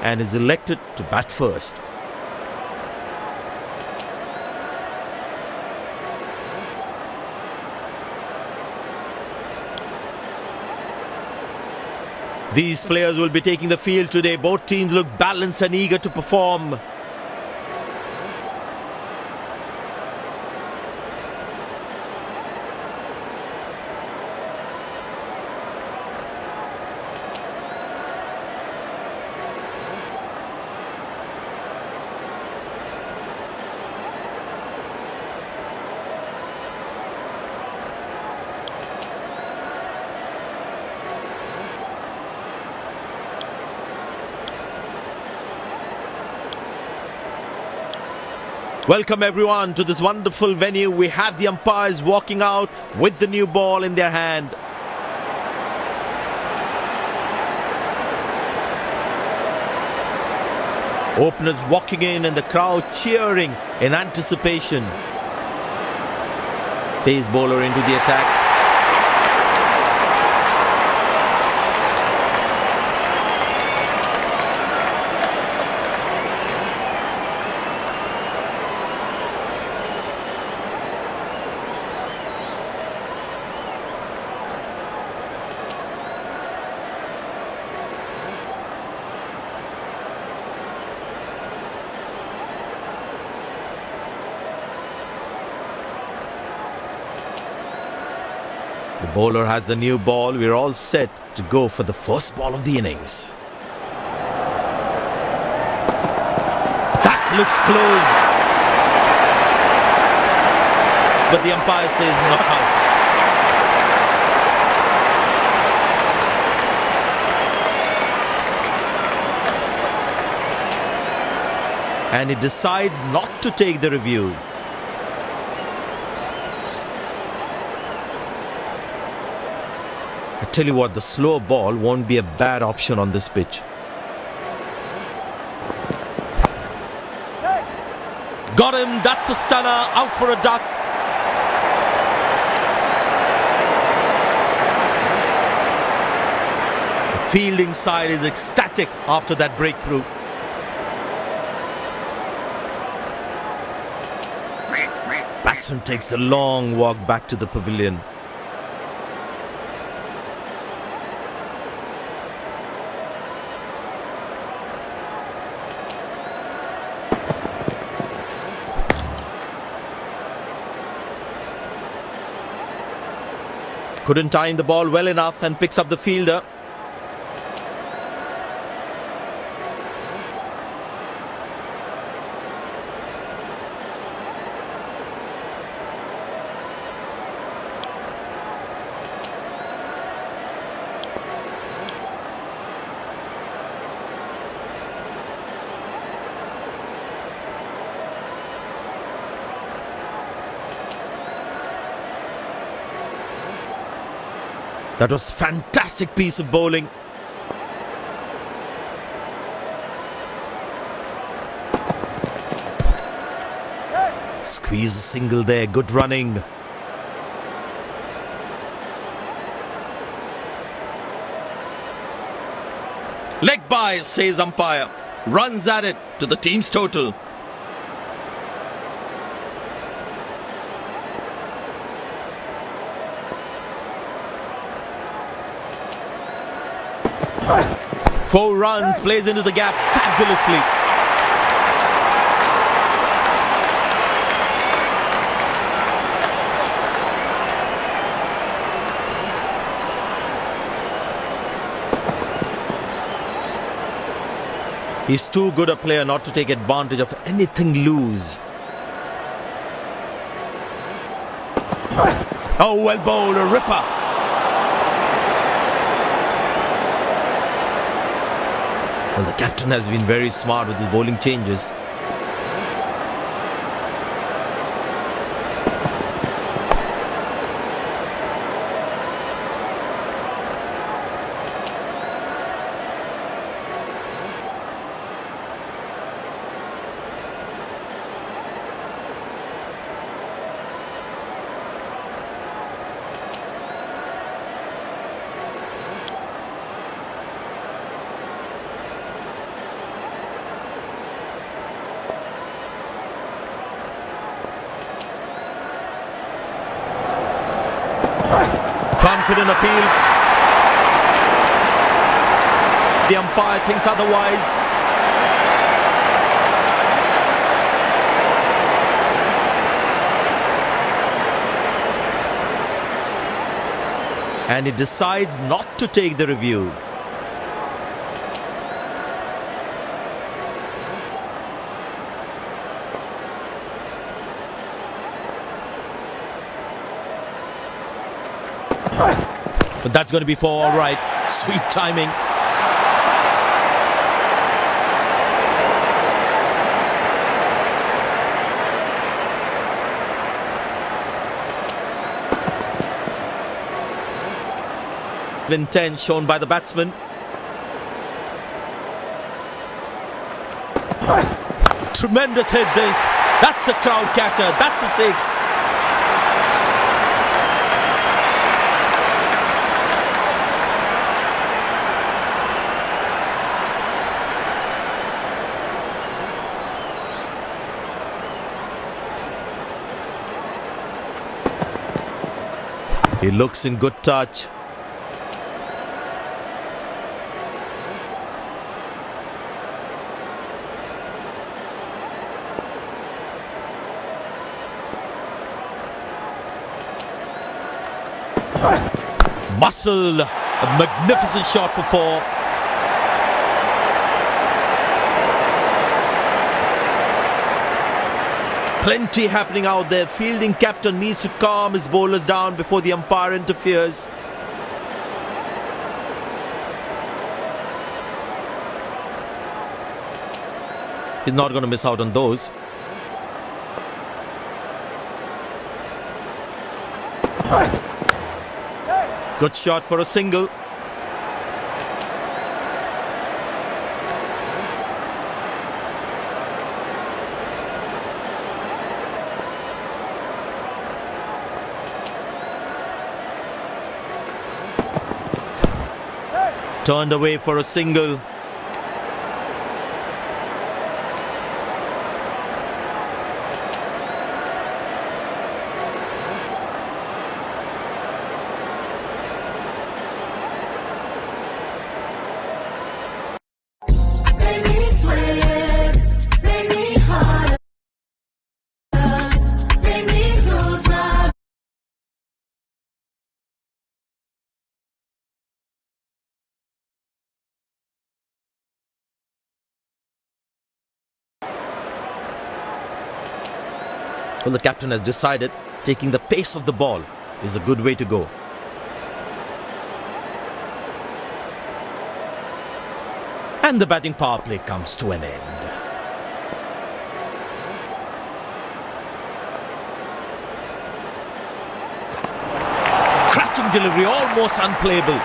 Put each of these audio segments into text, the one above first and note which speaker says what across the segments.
Speaker 1: and is elected to bat first. These players will be taking the field today. Both teams look balanced and eager to perform. Welcome everyone to this wonderful venue. We have the umpires walking out with the new ball in their hand. Openers walking in and the crowd cheering in anticipation. Pace bowler into the attack. The bowler has the new ball. We're all set to go for the first ball of the innings. That looks close. But the umpire says not out. And he decides not to take the review. I tell you what, the slow ball won't be a bad option on this pitch. Got him, that's a stunner, out for a duck. The fielding side is ecstatic after that breakthrough. Batsman takes the long walk back to the pavilion. Couldn't time the ball well enough and picks up the fielder. That was a fantastic piece of bowling. Squeeze a single there, good running. Leg by, says umpire. Runs at it to the team's total. Four runs, plays into the gap fabulously. He's too good a player not to take advantage of anything loose. Oh, well bowled, a ripper. Well, the captain has been very smart with his bowling changes. Confident appeal. The umpire thinks otherwise. And he decides not to take the review. But that's going to be for all right. Sweet timing. Intent shown by the batsman. Tremendous hit this. That's a crowd catcher. That's a six. He looks in good touch. Muscle, a magnificent shot for four. Plenty happening out there. Fielding captain needs to calm his bowlers down before the umpire interferes. He's not going to miss out on those. Good shot for a single. Turned away for a single. Well, the captain has decided taking the pace of the ball is a good way to go. And the batting power play comes to an end. Cracking delivery, almost unplayable.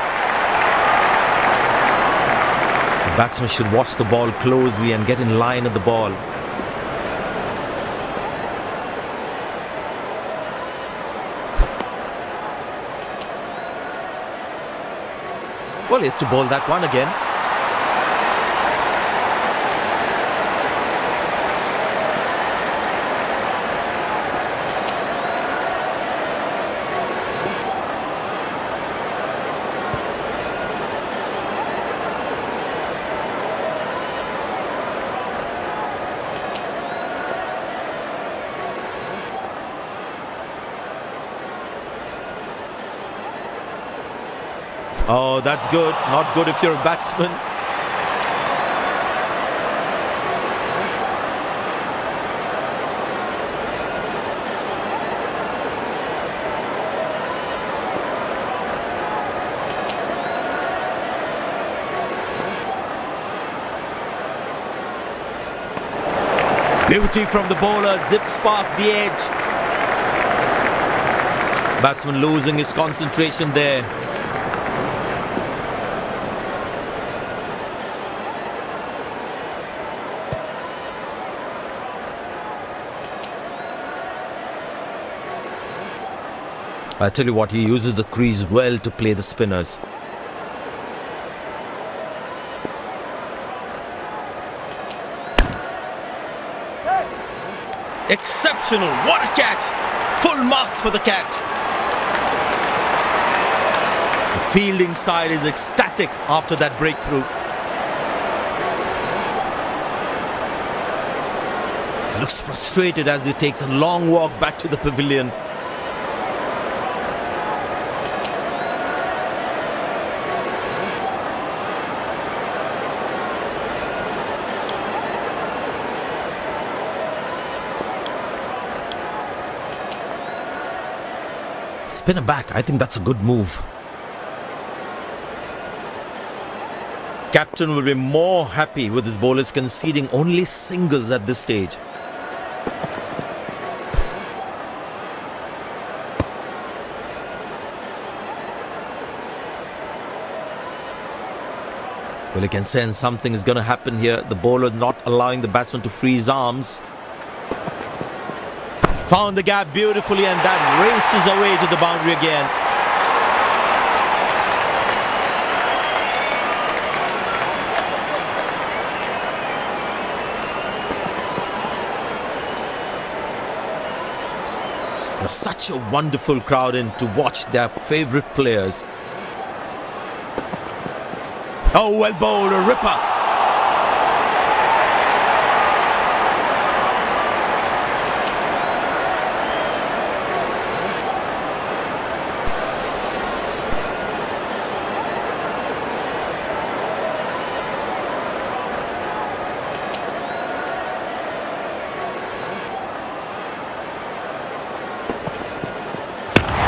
Speaker 1: The batsman should watch the ball closely and get in line at the ball. Well, he has to bowl that one again. Oh, that's good. Not good if you're a batsman. Beauty from the bowler, zips past the edge. Batsman losing his concentration there. I tell you what, he uses the crease well to play the spinners. Exceptional, what a catch! Full marks for the catch. Fielding side is ecstatic after that breakthrough. Looks frustrated as he takes a long walk back to the pavilion. Spinner back, I think that's a good move. Captain will be more happy with his bowlers conceding only singles at this stage. Well, he can sense something is going to happen here. The bowler not allowing the batsman to free his arms. Found the gap beautifully, and that races away to the boundary again. There's such a wonderful crowd in to watch their favourite players. Oh, well bowled, a ripper.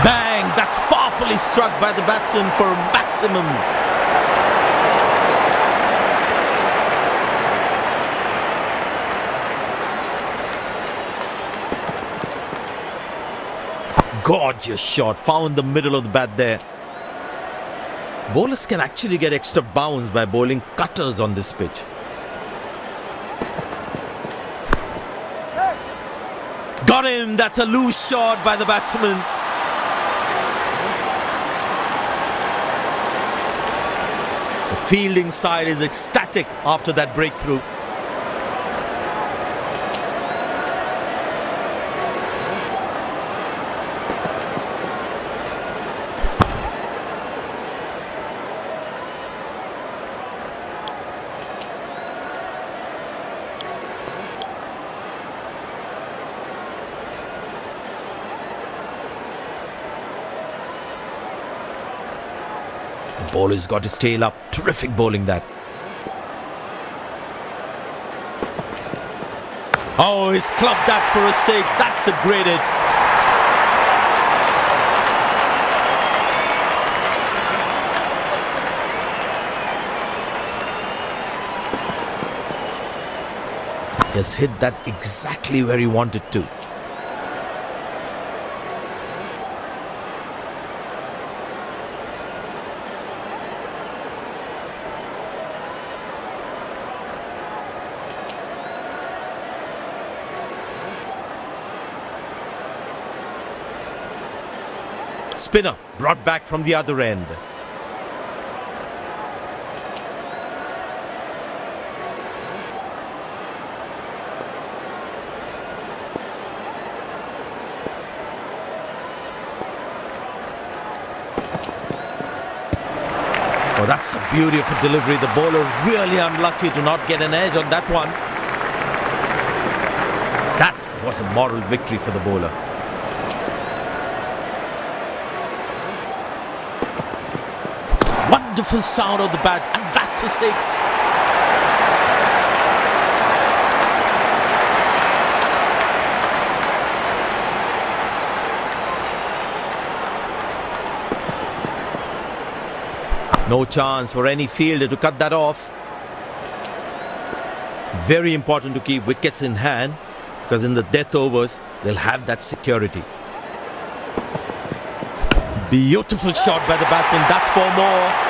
Speaker 1: Bang! That's powerfully struck by the batsman for a maximum. Gorgeous shot, found the middle of the bat there. Bowlers can actually get extra bounce by bowling cutters on this pitch. Got him, that's a loose shot by the batsman. The fielding side is ecstatic after that breakthrough. The bowler's got his tail up. Terrific bowling that. Oh, he's clubbed that for a six. That's a great hit. He has hit that exactly where he wanted to. Spinner brought back from the other end. Oh, that's the beauty of a delivery. The bowler really unlucky to not get an edge on that one. That was a moral victory for the bowler. Wonderful sound of the bat, and that's a six. No chance for any fielder to cut that off. Very important to keep wickets in hand, because in the death overs, they'll have that security. Beautiful shot by the batsman. That's 4 more.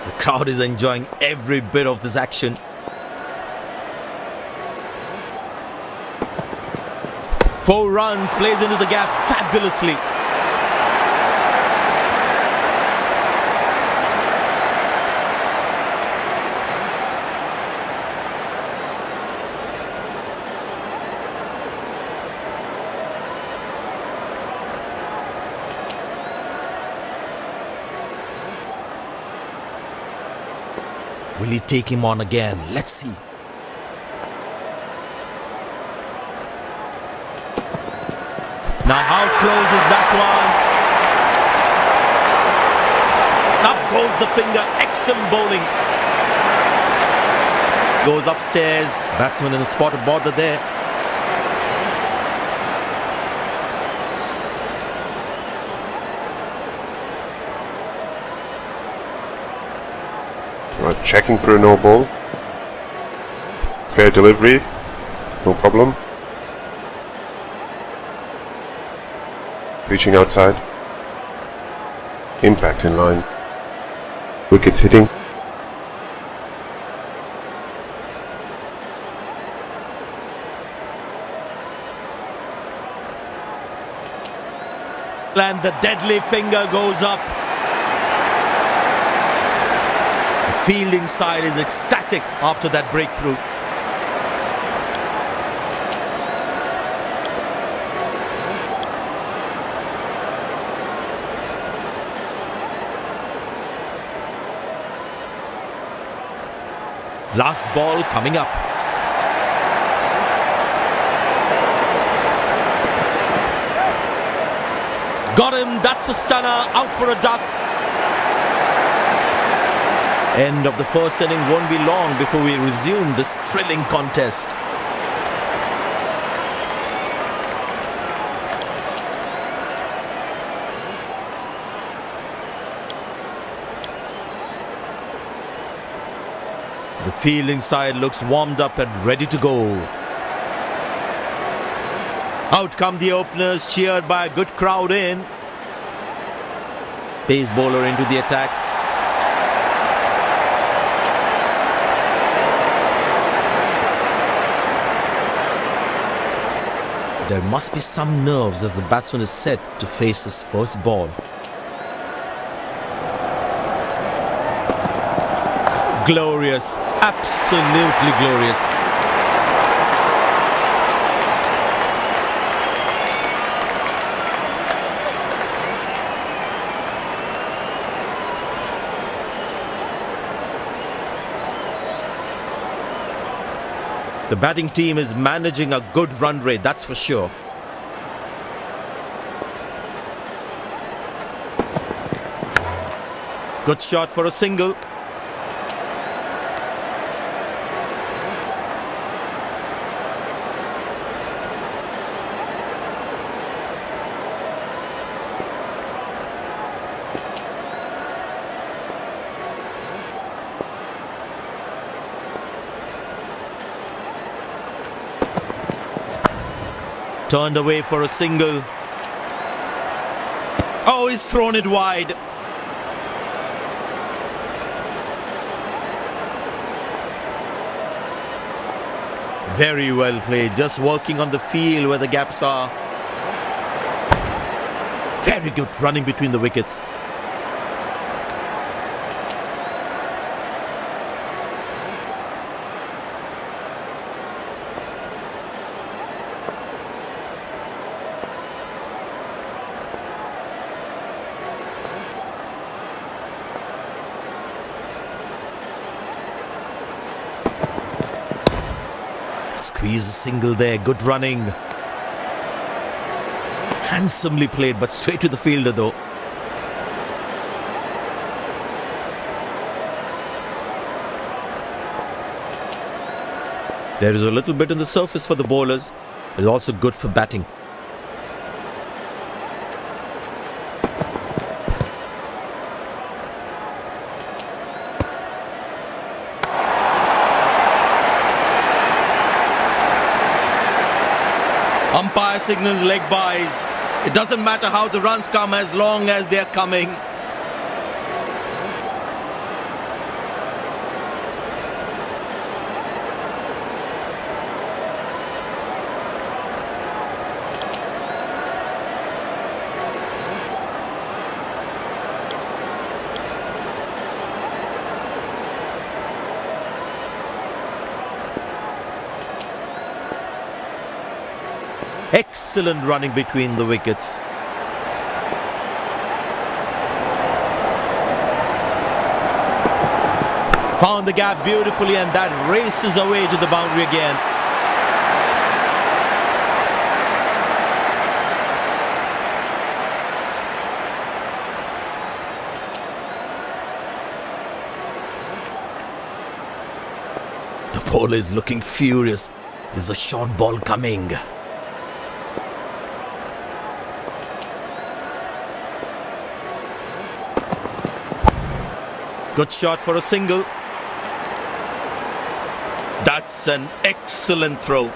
Speaker 1: The crowd is enjoying every bit of this action. 4 runs, plays into the gap fabulously. Will he take him on again? Let's see. Now how close is that one? Up goes the finger. Excellent bowling. Goes upstairs. Batsman in a spot of bother there.
Speaker 2: Checking for a no ball. Fair delivery, no problem. Reaching outside. Impact in line. Wickets hitting.
Speaker 1: And the deadly finger goes up. Fielding side is ecstatic after that breakthrough. Last ball coming up. Got him, that's a stunner, out for a duck. End of the first inning won't be long before we resume this thrilling contest. The fielding side looks warmed up and ready to go. Out come the openers, cheered by a good crowd in. Pace bowler into the attack. There must be some nerves as the batsman is set to face his first ball. Glorious, absolutely glorious. The batting team is managing a good run rate, that's for sure. Good shot for a single. Turned away for a single. Oh, he's thrown it wide. Very well played, just working on the field where the gaps are. Very good running between the wickets. Squeeze a single there, good running. Handsomely played, but straight to the fielder though. There is a little bit on the surface for the bowlers. It is also good for batting. Umpire signals leg byes. It doesn't matter how the runs come as long as they're coming. Excellent running between the wickets. Found the gap beautifully, and that races away to the boundary again. The bowler is looking furious. Is a short ball coming? Good shot for a single. That's an excellent throw.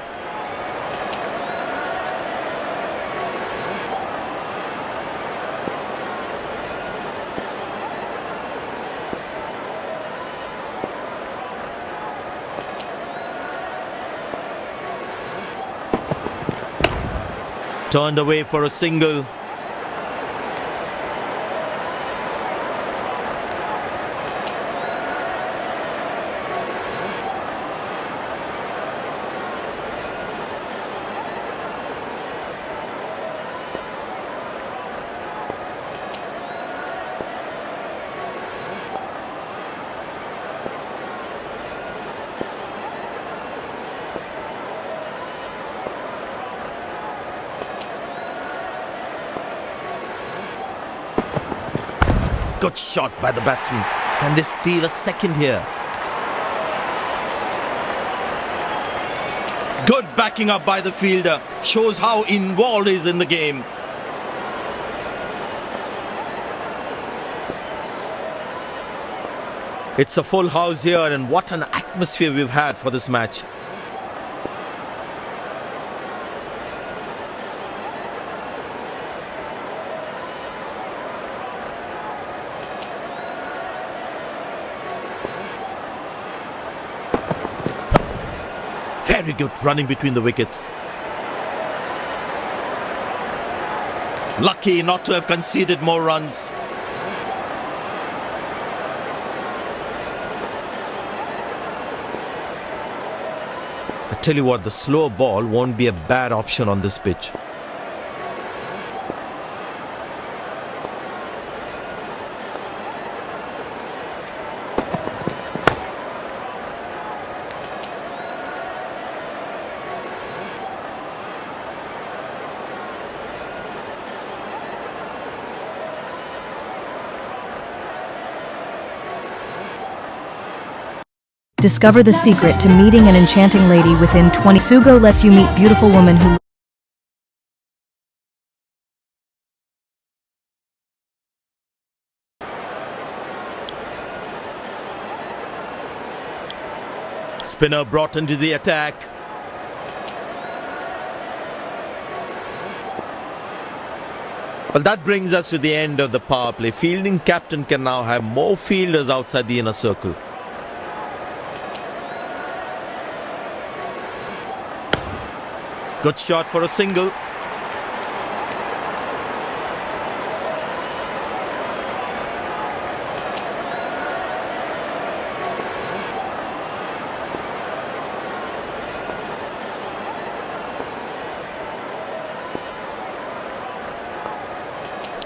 Speaker 1: Turned away for a single. Good shot by the batsman. Can they steal a second here? Good backing up by the fielder. Shows how involved he is in the game. It's a full house here, and what an atmosphere we've had for this match. Very good running between the wickets. Lucky not to have conceded more runs. I tell you what, the slow ball won't be a bad option on this pitch.
Speaker 3: Discover the secret to meeting an enchanting lady within 20. Sugo lets you meet beautiful woman who
Speaker 1: Spinner brought into the attack. Well, that brings us to the end of the power play. Fielding captain can now have more fielders outside the inner circle. Good shot for a single.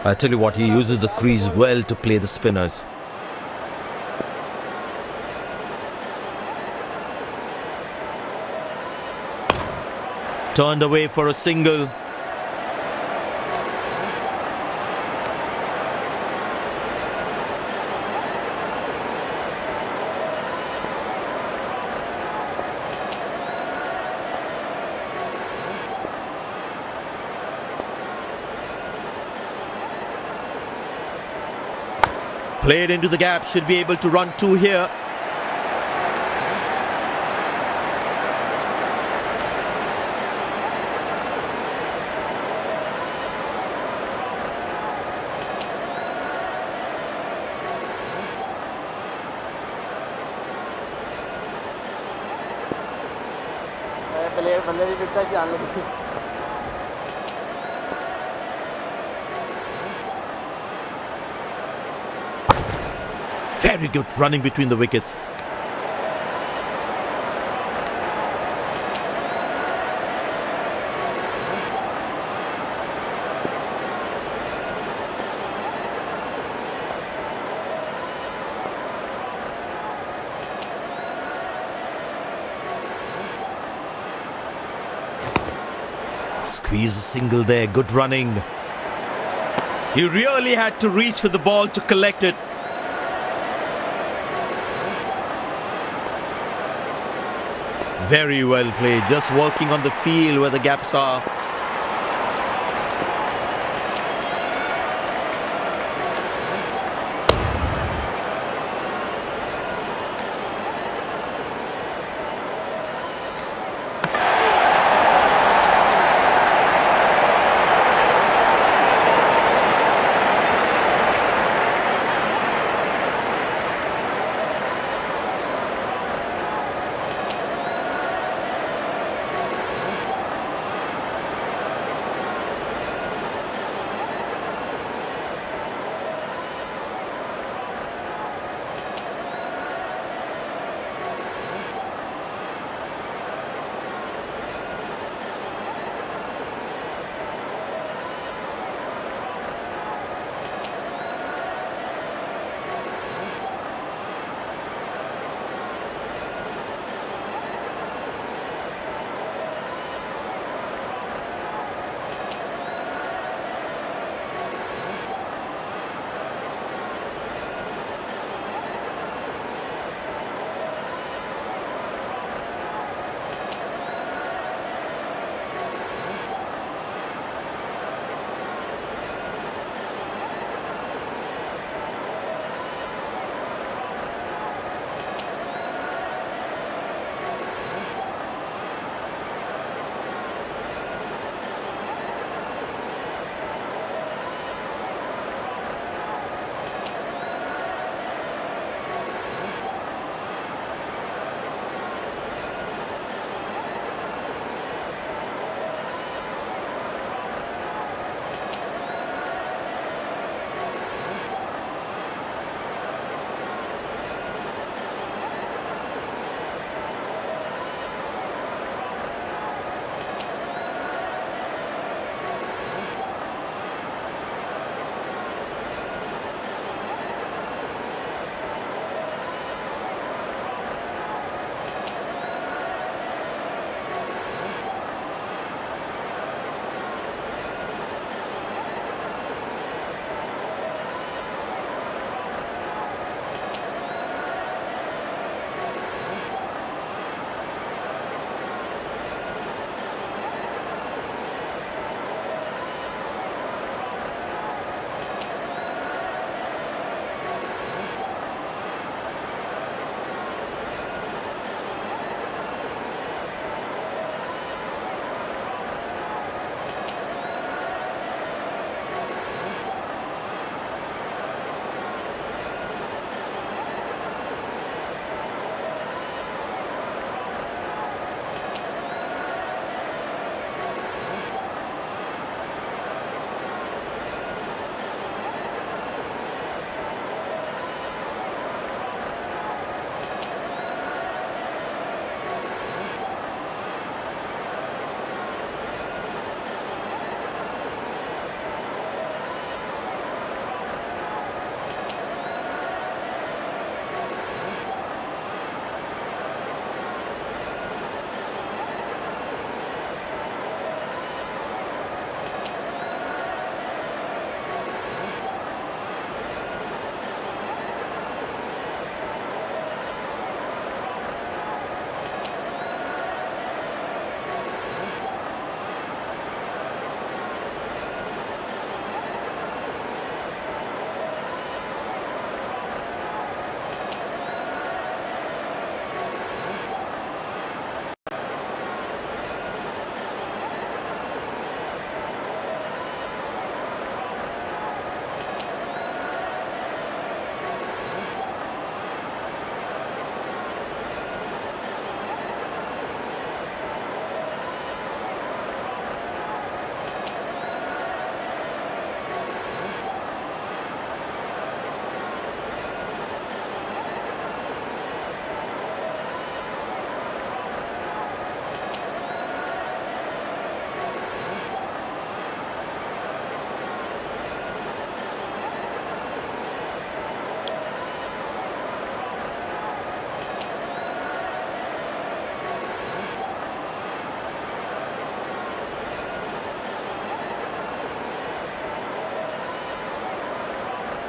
Speaker 1: I tell you what, he uses the crease well to play the spinners. Turned away for a single. Played into the gap, should be able to run two here. Very good running between the wickets. Squeeze a single there, good running. He really had to reach for the ball to collect it. Very well played, just working on the field where the gaps are.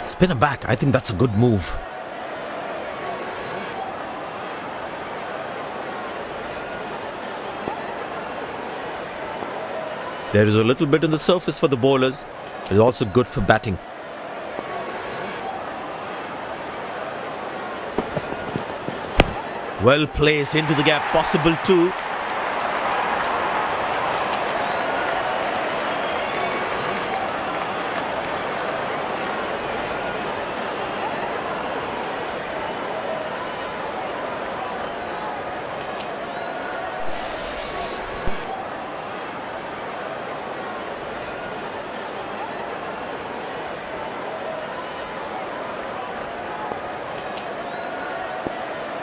Speaker 1: Spin him back. I think that's a good move. There is a little bit on the surface for the bowlers. It's also good for batting. Well placed into the gap, possible too.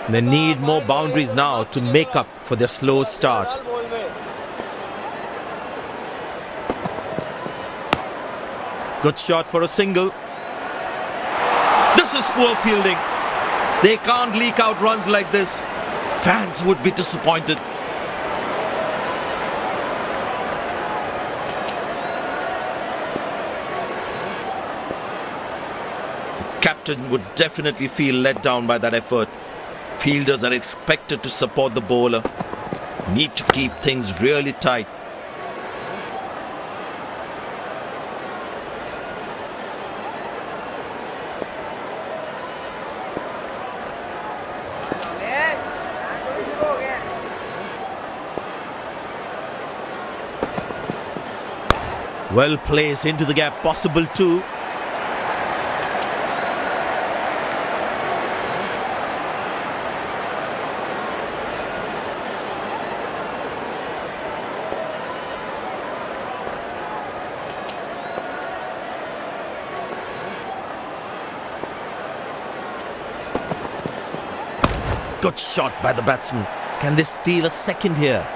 Speaker 1: They need more boundaries now to make up for their slow start. Good shot for a single. This is poor fielding. They can't leak out runs like this. Fans would be disappointed. The captain would definitely feel let down by that effort. Fielders are expected to support the bowler. Need to keep things really tight. Well placed into the gap, possible too. Good shot by the batsman. Can they steal a second here?